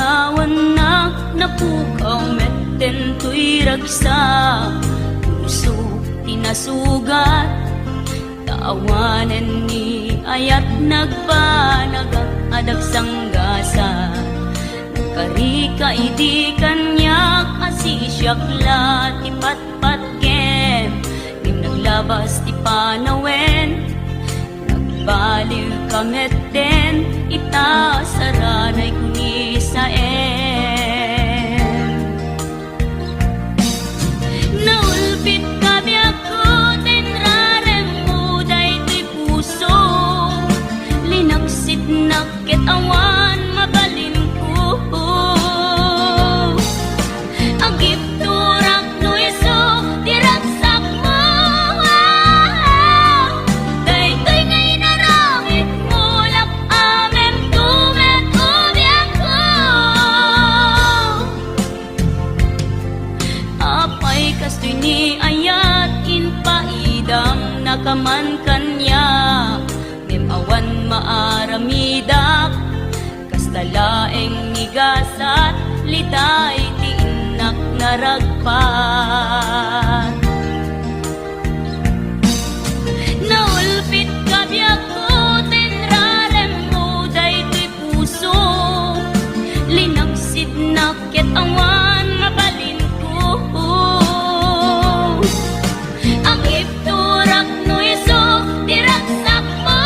Awan na napukaw metten tuy ragsa, puso tinasugat, taawanan ni ayat nagpanagak adag sanggasa. Nagkarika idi kanyak asisyak la ti patpatkem, nim naglabas ti panawen, nagbaliw kametten ita saranay kuni saen. Naulpit kami ako tenrarem mo daytoy puso, linaksit nakit awan mabalin ko. Agip turak no iso diragsak mo, daytoy ngay naramit mo lap amem tumet ubiyak ko. Apay kastoy ni ayat inpaidam nakaman kanya, awan maaramidak kastalaeng nigasat litay ti inak naragpat. Naulpit kabiyak ko tenrarem mo daytoy puso, linaksid nakit awan mabalin ko. Ang ipturak no iso diragsak mo,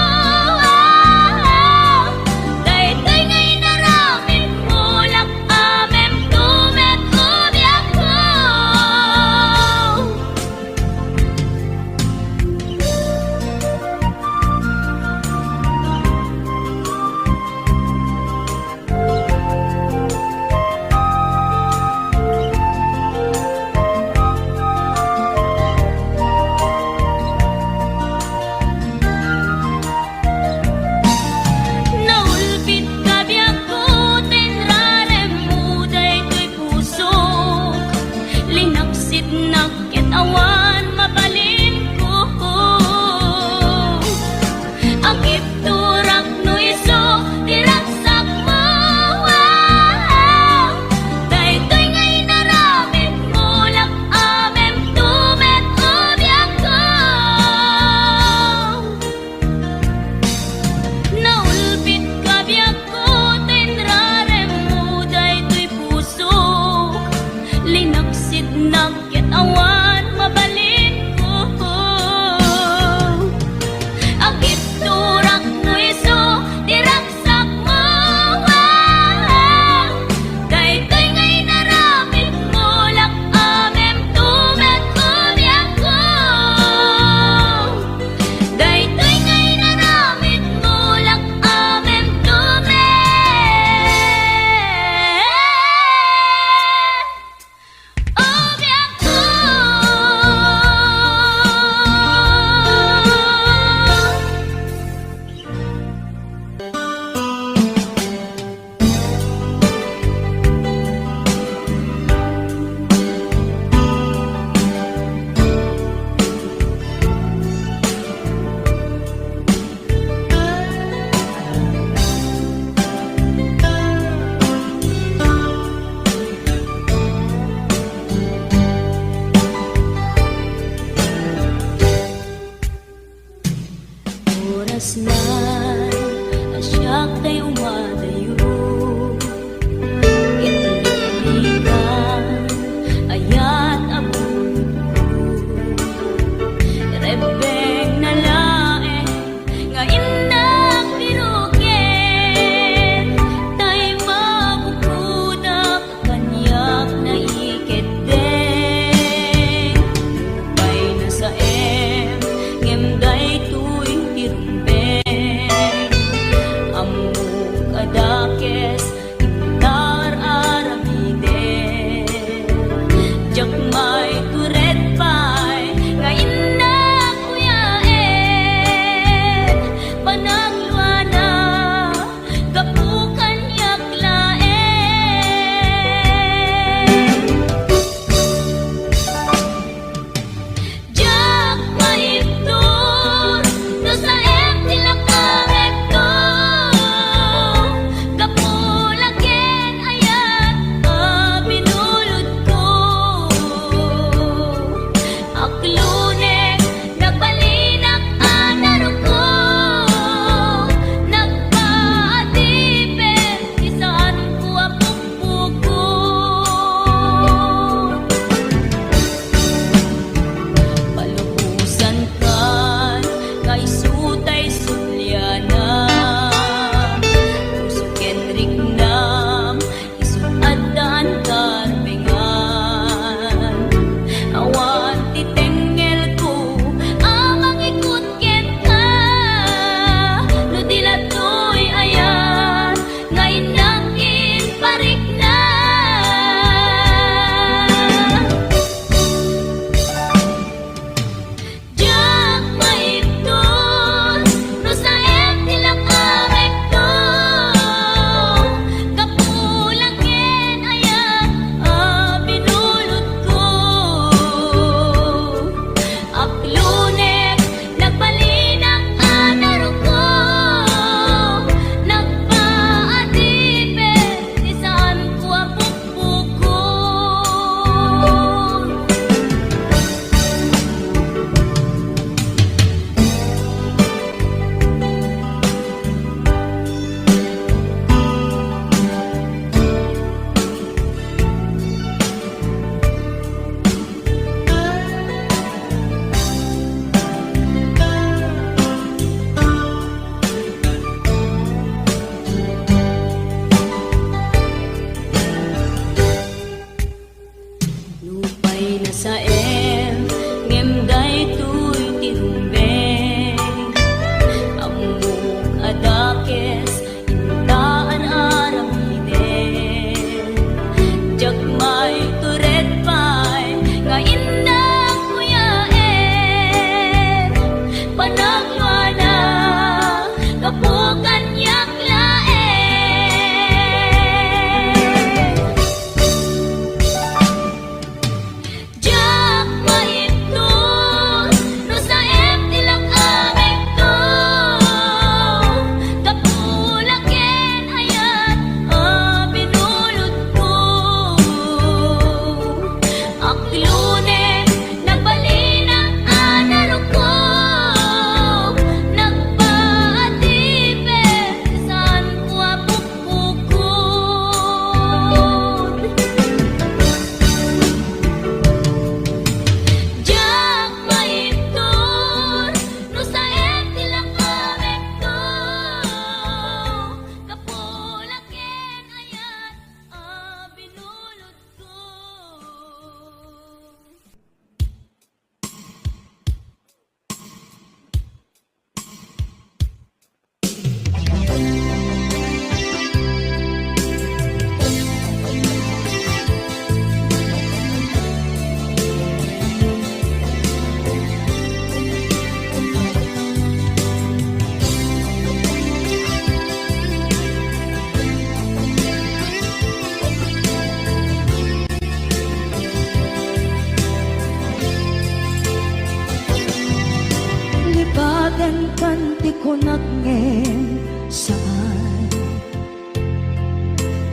den kanti ko nagngem saan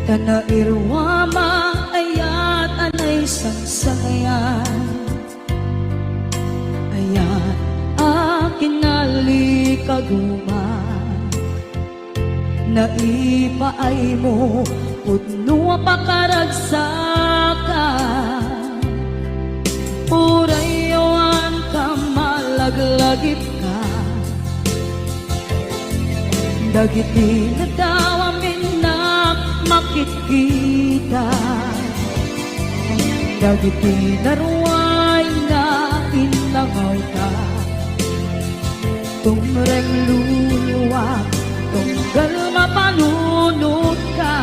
kana irwama ayat anay sangsayan ayat akin nalikaguma naipaay mo pudno pakaragsakan urayawan ka malaglagip ka dagiti na daw amin na makikita dagiti naruay na inangaw ka tumreng luluwa tunggal mapanunod ka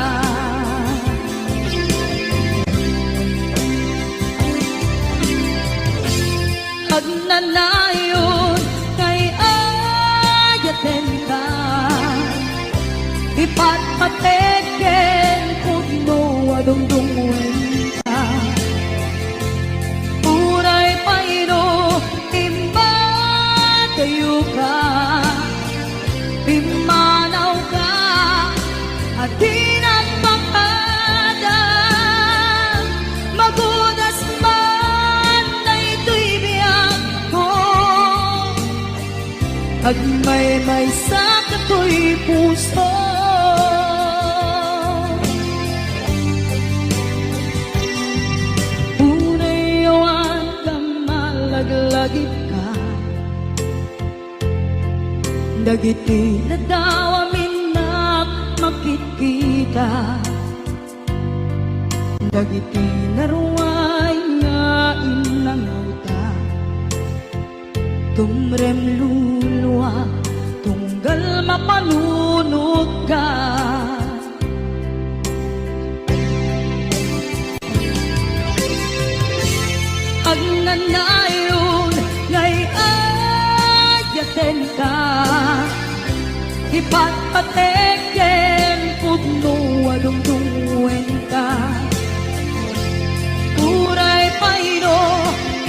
Hagnanayon kay ayaten ka ipatpateken pudno adungdungwen ka uray payno timba kayo ka pimanaw ka at di nagpakada magudas man na ito'y biyag ko agmay-may sa kato'y puso unayawan ka malaglagip ka dagiti na daw amin na makikita dagiti naruay nga inangaw ta tumrem luluwa tunggal mapanunod ka agnanayon ngay ayaten ka ipatpateken pudno adungdungwen ka uray payno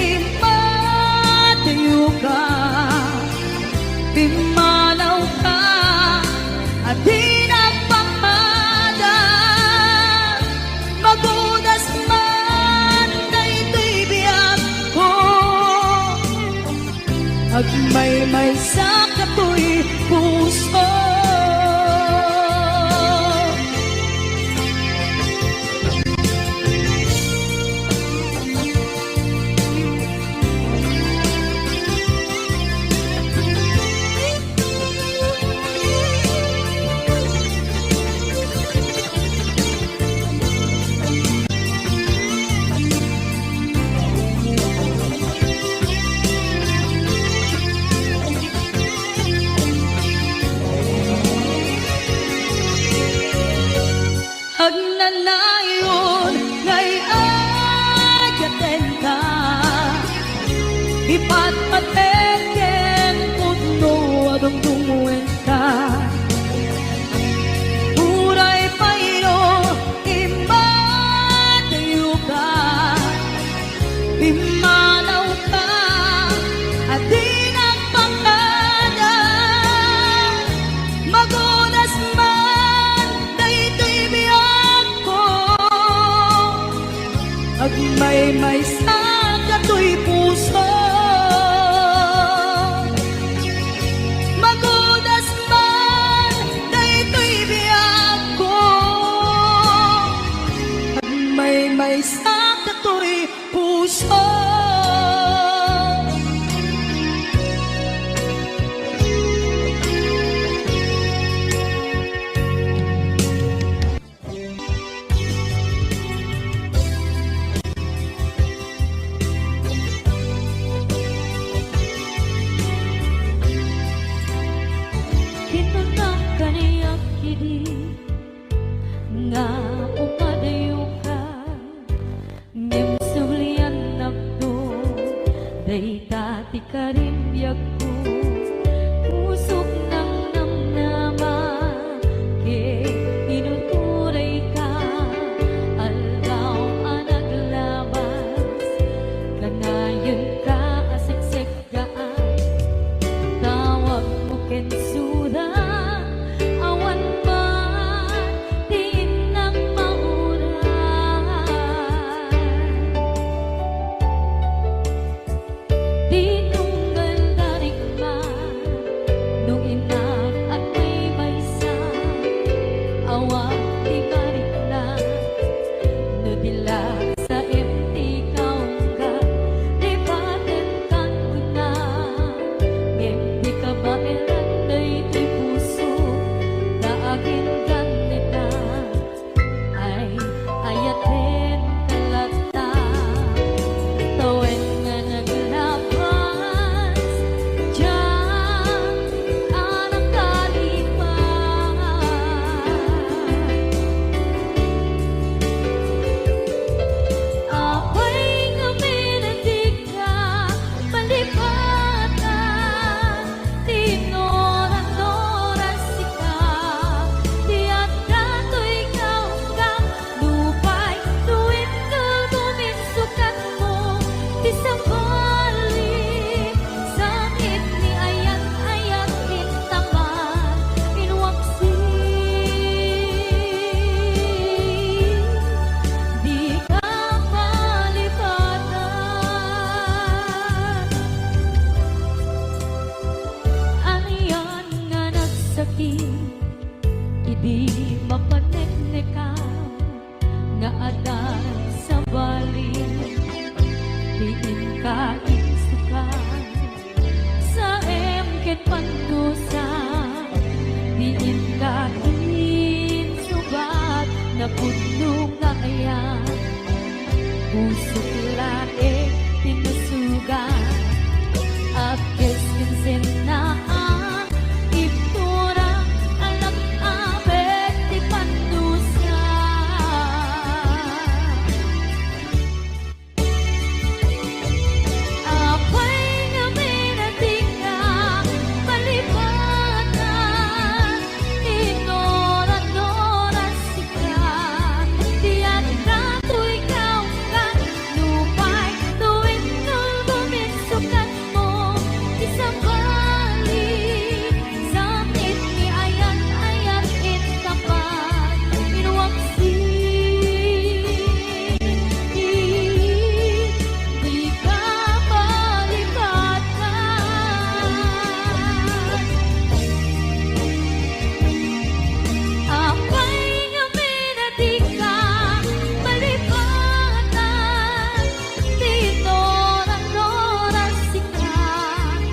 impatayo ka pimanaw ka at di nagpakada magudas man na ito'y biyag ko agmay-may sa kato'y puso Hagnanayon ngay ayaten ka ipatpateken pudno adungdungwen ka uray payno impatayo ka pimanaw ka at di nagpakada magudas man na ito'y biyag ko agmay-may sa kato'y puso magudas man na ito'y biyag ko agmay-may sa kato'y puso nga upadayo ka ngem sulian napto kalugaya, pusok lae tinusugan, apkes kinsinaan, iptura alag abet ti pandusa. Apay nga minatika palibatan, inoran-oran sika, tiyan na to ikaw ka, lupay tuwing nulbumisukan mo, isang balik, sakit ni ayat-ayat itapat, inuwaksi. Di ka palibatan, apay nga minatika palibatan, tinoran-oran sika,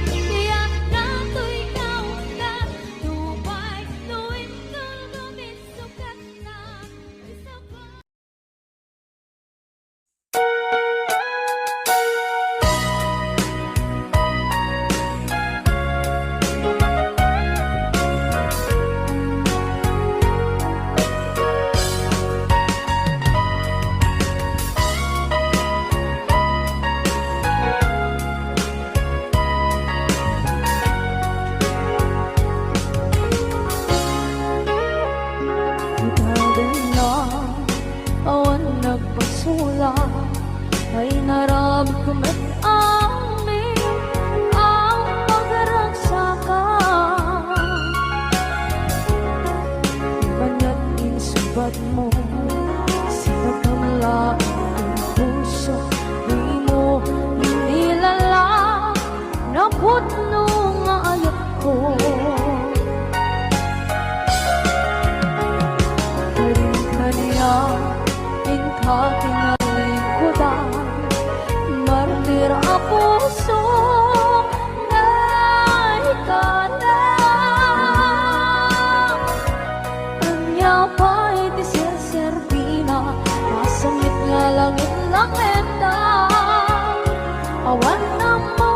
tiyak na to ikaw ka, lupay tuwing nulbumisukan na, isang awan nagpasula ay narami kumit amin ang pagragsakan. Banya't insubat mo sinakamla ang puso, di mo nilala na putno nga ayat ko. Kanya ingka kinalikudan, martir a puso na ikana. Kanya pa'y di serserpina, masamit nga langit-langit na. Awan na mo,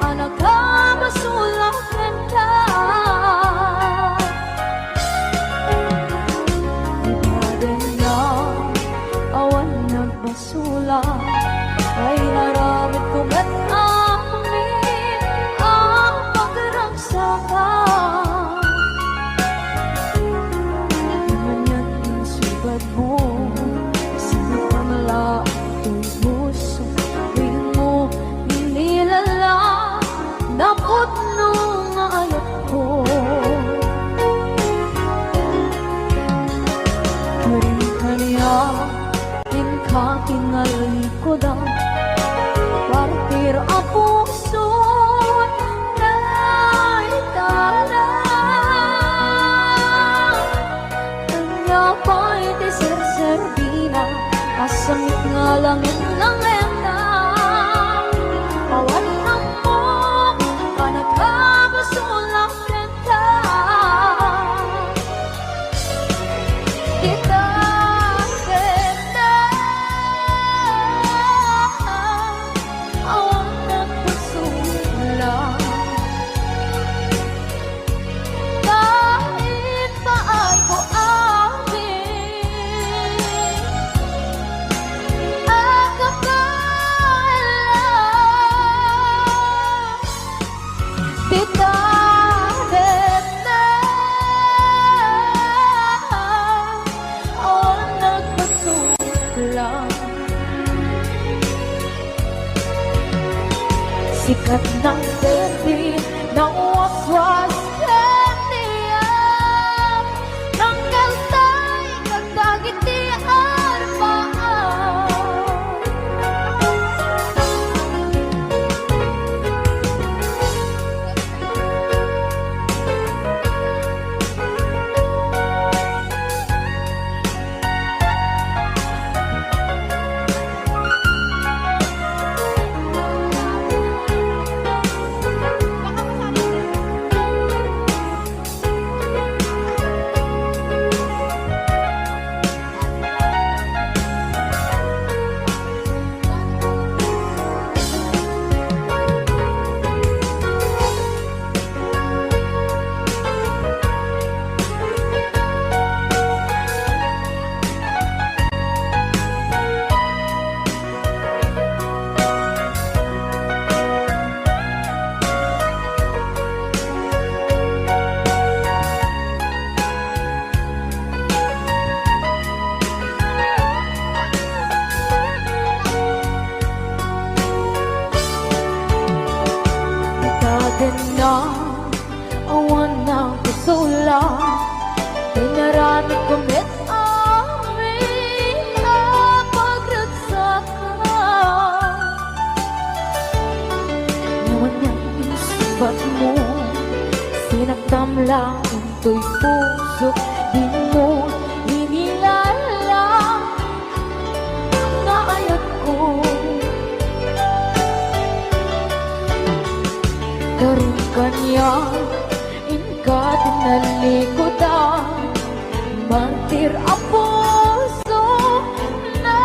anak ka masulakan ka. Awan nagbasula ay naramit kong at amin ang pagragsakan. Ganyan ang sugat mo, sinapamala ang puso, tuwing mo nilala na putno nga ayat ko. Kanya ingka kinalikudan, partir a puso na itala. Kanya pa'y di serserpina, asamit nga langit-langit na. Awan na mo, panagkabasulakan ka. Kita sikat ng baby ng waswas kaniyam, ng kaltay kagdagit di arbaan. ito'y puso di mo hinilala. Naayat ko karon kanya ingkat na likodan, mantir ang puso na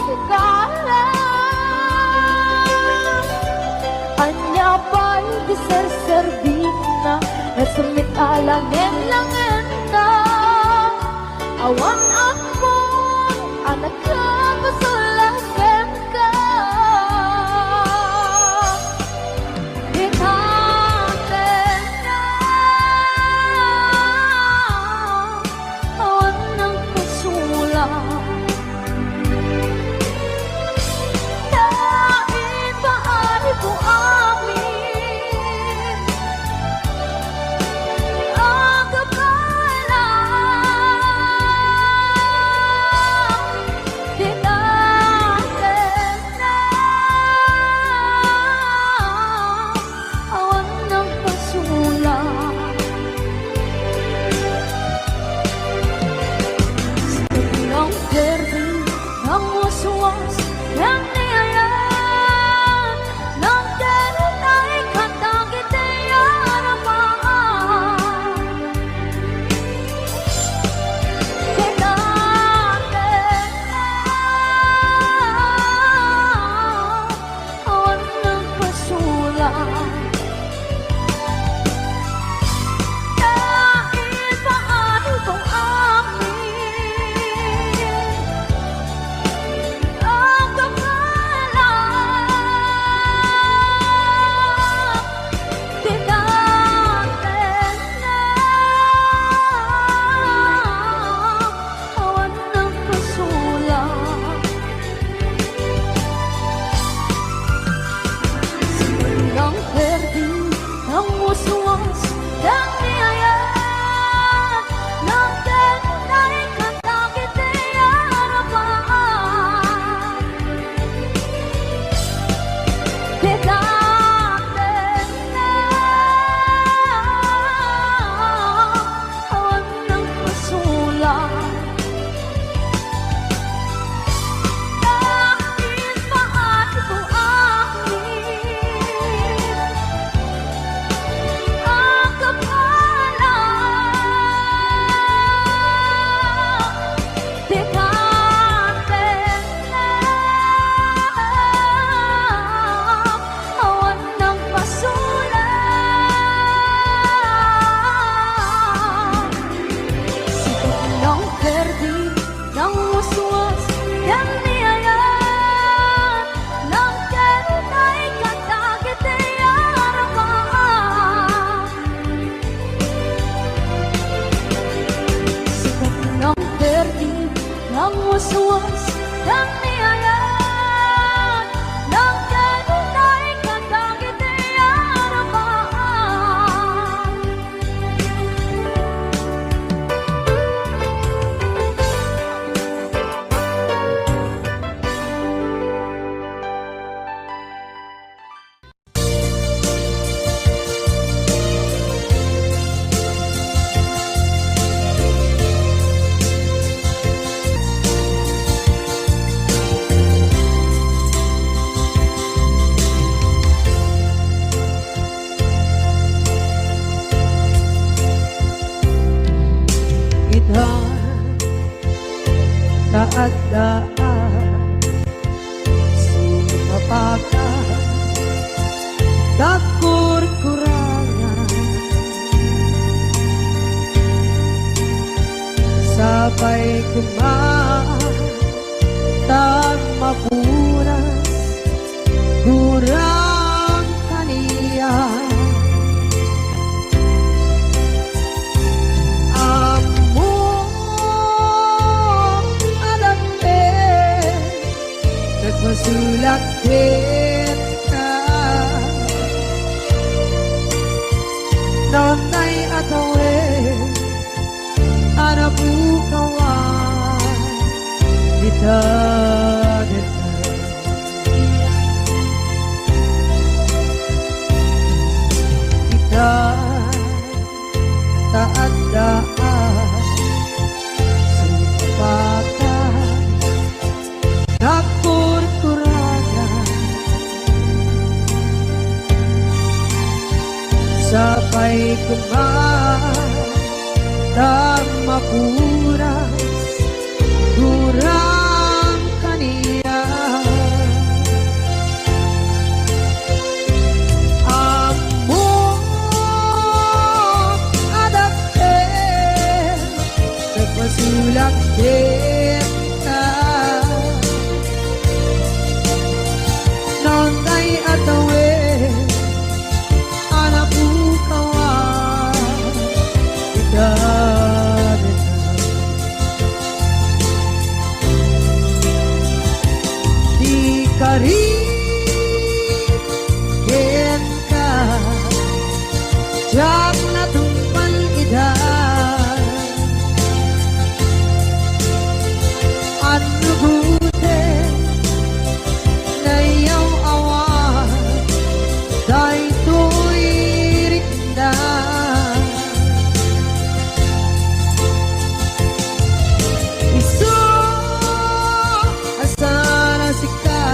higala. Anya pa'y diserserbi na nasumit alangin-langin na awan ako anak ka masulagan ka. Ikatin na awan ng kasulang naibahay ko amin ang kapala. Tinatin na awan ng kasulang ng perdi ng waswas ng niyayan ng ganun ay katagit ay aramaan. Tinatin na awan ng kasulang naibahay kong amin ang kapala. Tinatin na awan ng kasulang ng perdi ng waswas ng niyayan ng ganun ay katagit ay aramaan. Tinatin na awan ng kasulang naibahay ko amin ang kapala. Tinatin na awan ng kasulang sikat ng perdi ng waswas ng niyayan ng ganun ay katagit ay aramaan. Sikat ng perdi ng waswas ng niyayan ng ganun ay katagit ay aramaan. Idhan taagdaan sumapakan kakurkurangan sabay kumatan mapunas kurang kaniya. Nagmasulakit ka nonay atawin arabukawan kita kita taat ay kumatang mapuras kurang kaniya. Among adapter nagpasulak din ka nangay atawin anak bukawan idadan di karin ka jak na tumpan idan ano buti na iyong awan dahil to'y rinda. Iso asana sika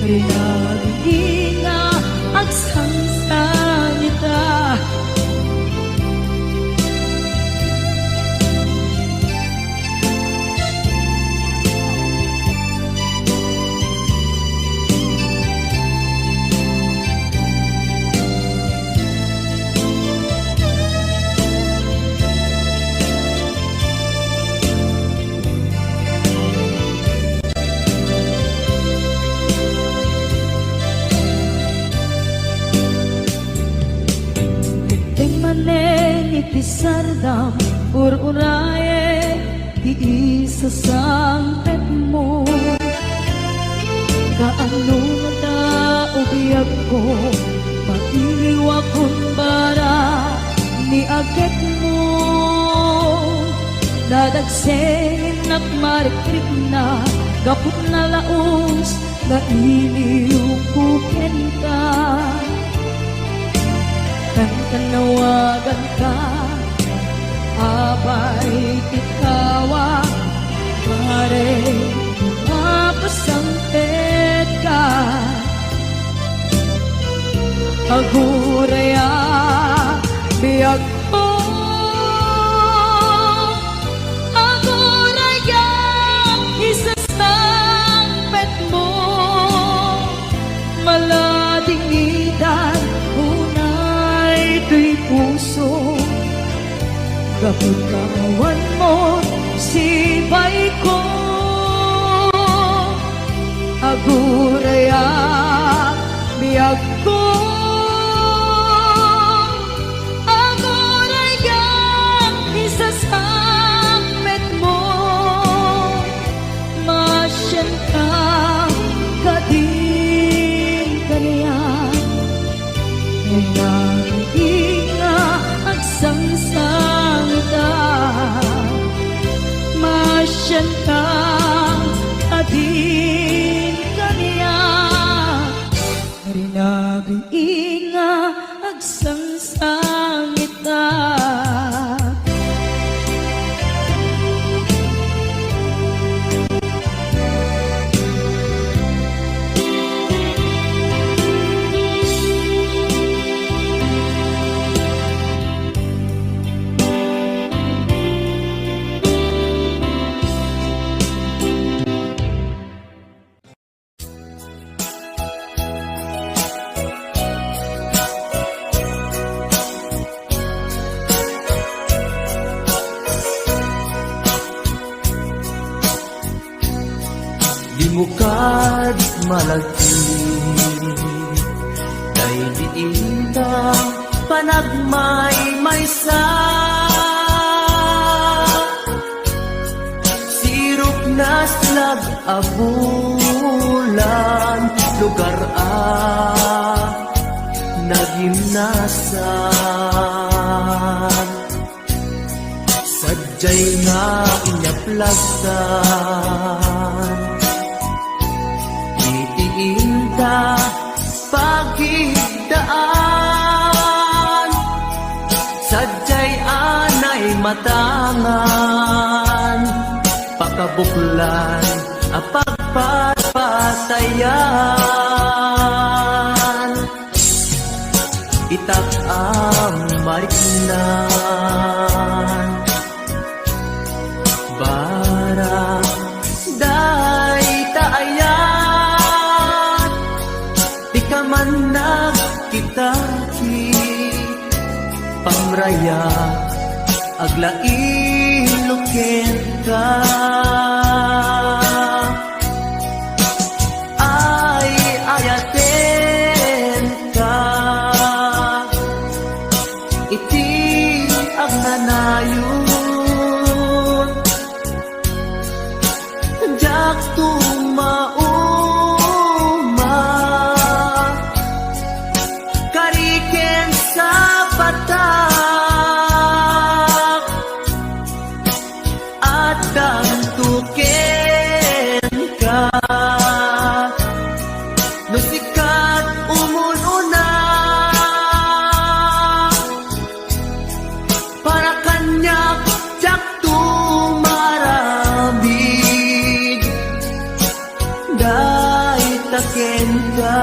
rinagi nga agsansanita. Itisardam ururaye di isa sangpet mo. Kaano mata ubiyag ko pag-iliwa kung bara ni agit mo. Dadagsen at marikrik na gapot na laos na iliw kuken ka. Tanawagan ka, abay tikawa, pare mapasangpet ka. Aguraya, biyag ko, aguraya, isasangpet mo, maladingitan, ito'y puso. Kapag kawan mo, sibay ko. Aguraya, biyag ko. Aguraya, isasangpet mo. Masyan ka, kadin kaniyan. Nga agsangsangita, masyan kang adin kaniya. Rinagi nga agsangsangita. Bukad malagi kay diita panagmay maysa sirup na slag abulan lugar nagimnasan sadyay nga inyaplasan itiinta pagigdaan sadyay anay matangan pakabuklan apagpapatayan itak ang mariknan bara day taayan di ka man nagkitaki pamraya aglain ka ay ayaten ka iti ang nanayon jak tumauma kariken sa patak at dantuk taken ka.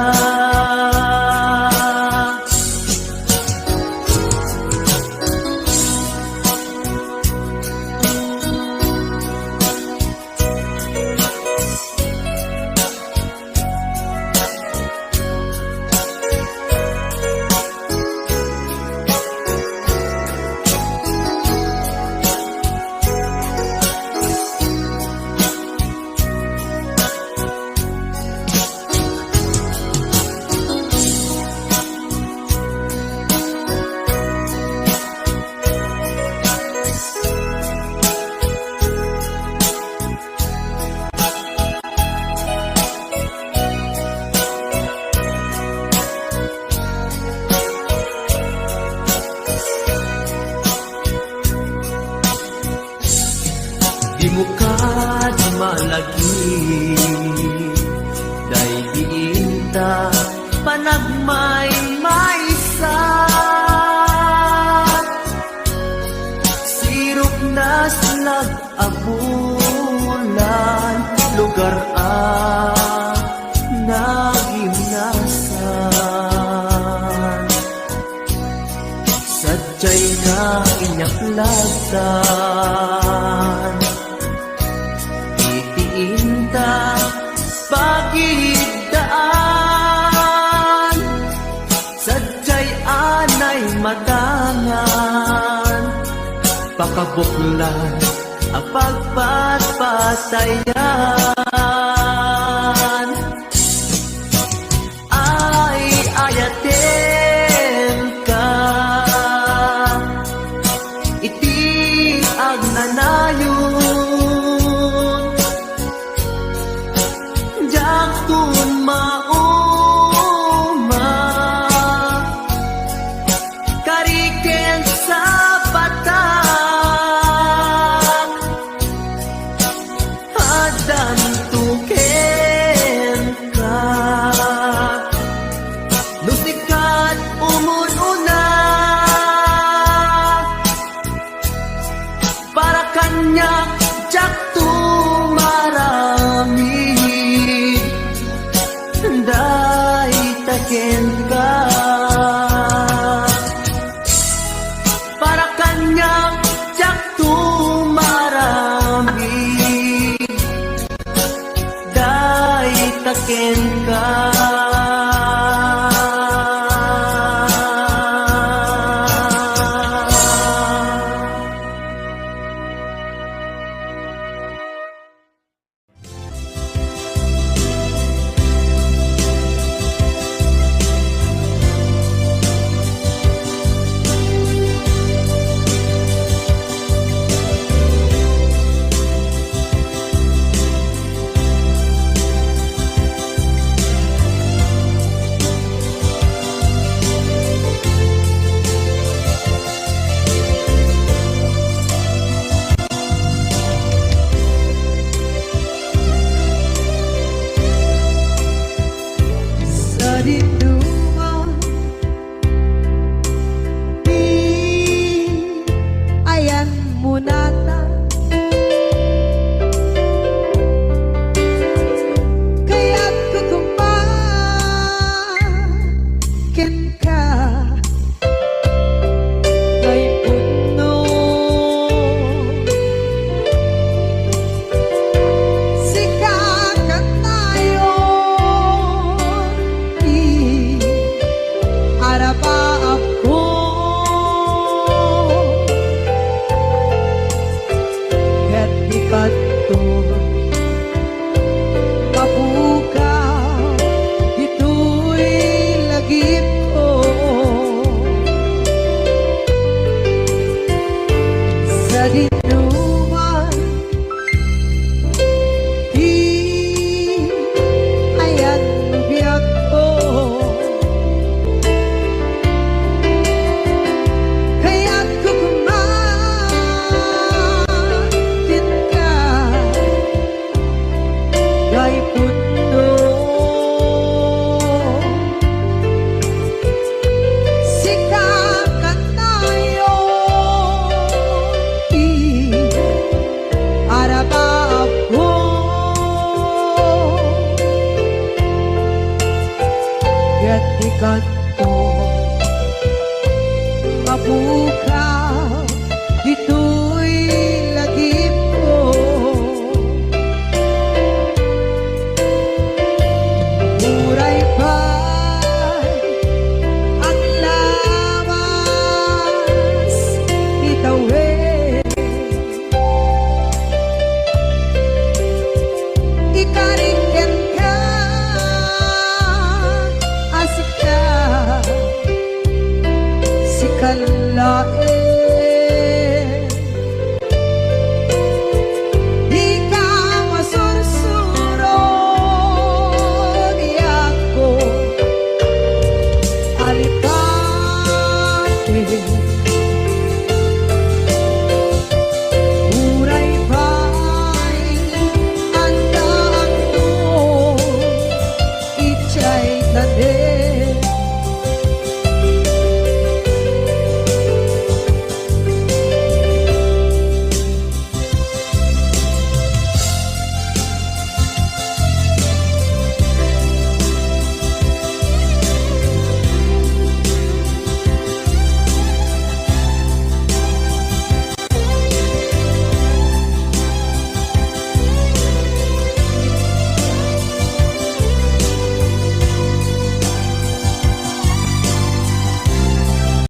Di mo kad malagi, day diinta panagmay maysa. Sirok na slag abulan, lugar nagimnasan. Sadyay na inyaklagtan, itiinta pagidaan. Sadyay anay matangan, pakabuklan ang pagpatpasayan. Ay ayaten ka, iti ang nanayon. Diyak kun mauma, kariken sa patak, hadan tuken ka. Lusikat umununa, para kanya jak tumarami. Day taken ka, para kanya jak tumarami. Day taken ka. ket ikat to